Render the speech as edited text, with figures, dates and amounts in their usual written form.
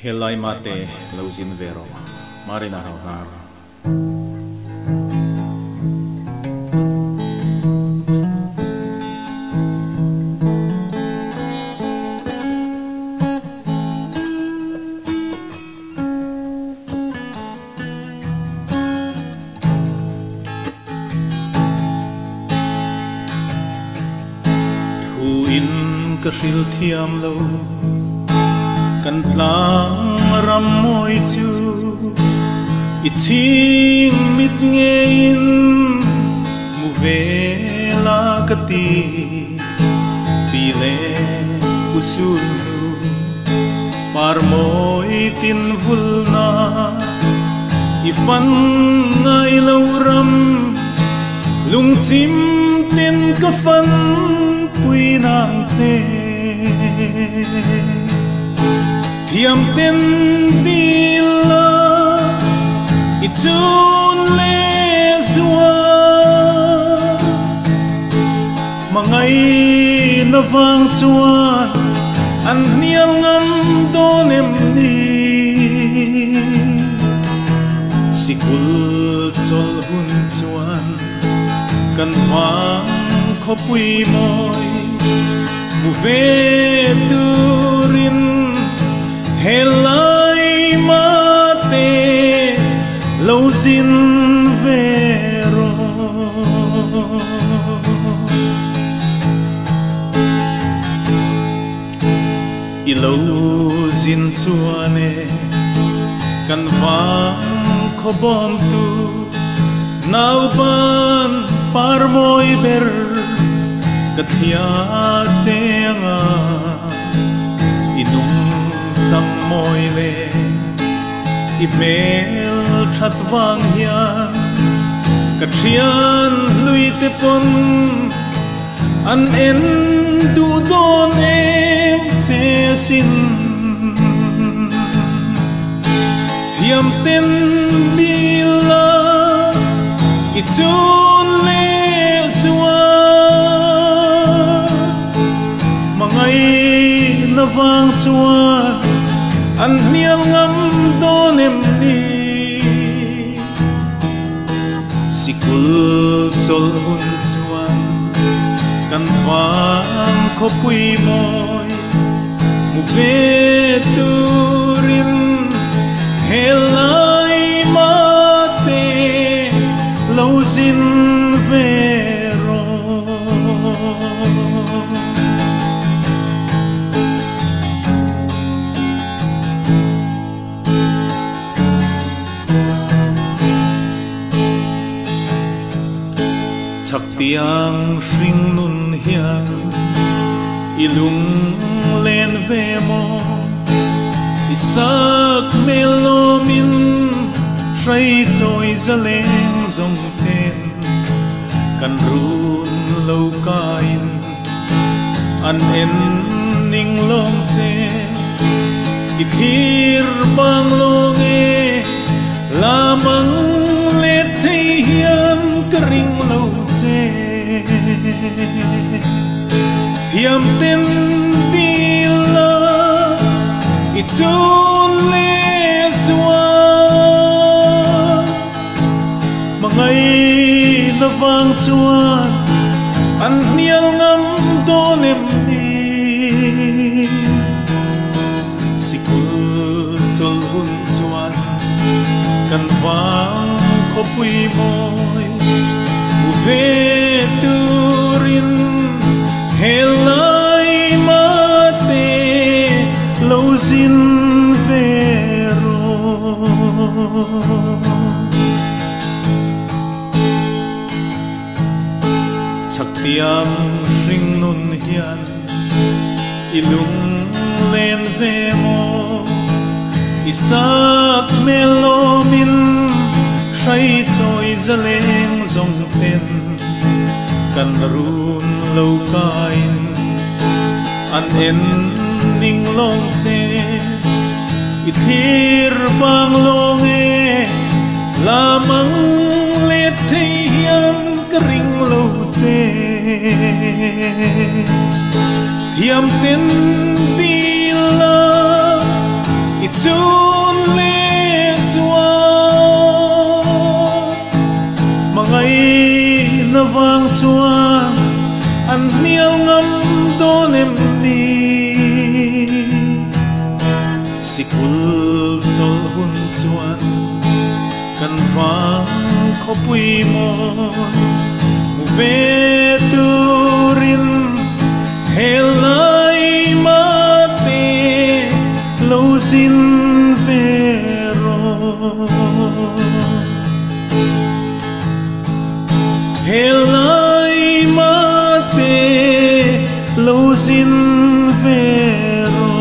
Helai mate lauzin vero marina har thu in ka shil thiam lo kan tlang ram moi chu i ching mit nge in mu ve la ka ti pi le usul par moi tin vul na i fan ngai lo ram lung chim tin ka fan pui nang che thiam ten dila i chun le zua mangai na vang chuan an nial ngam don em ni sikul chol hun chuan kan vang khopui moi mu ve turin helai mate lauzin vero i lauzin chuane kan vang khobom tu nau ban par moi ber kathia chenga inung sang moi le i mel that wang hian kathian lui te pon an en du don em che sin thiam ten dila i chun le zua mangai na vang chuan an nial ngam don em ni sikul chol hun chuan kan vang khopui moi mu ve turin helai mate lauzin vero chak tiang hring nun hian ilung len ve mo isak melomin trai choi zaleng zong ten kan run lo kain an en ning long che i thir bang long e lamang le thei hian ka ring lo che thiam ten dila i chun le zua mangai na vang chuan an nial ngam don em ni sikul chol hun chuan kan vang khopui moi mu ve turin helai mate lauzin vero chak tiang hring nun hian ilung len ve mo isak melomin trai choi zaleng zong ten kan run lo kain an en ning long che i thir bang long e lamang le thei hian ka ring lo che thiam ten dila i chun le suan mangai na wang chuan an nial ngam don em ni sikul chol hun chuan kan wang khopui mo ve turin helai mate lo sin vero helai mate lo sin vero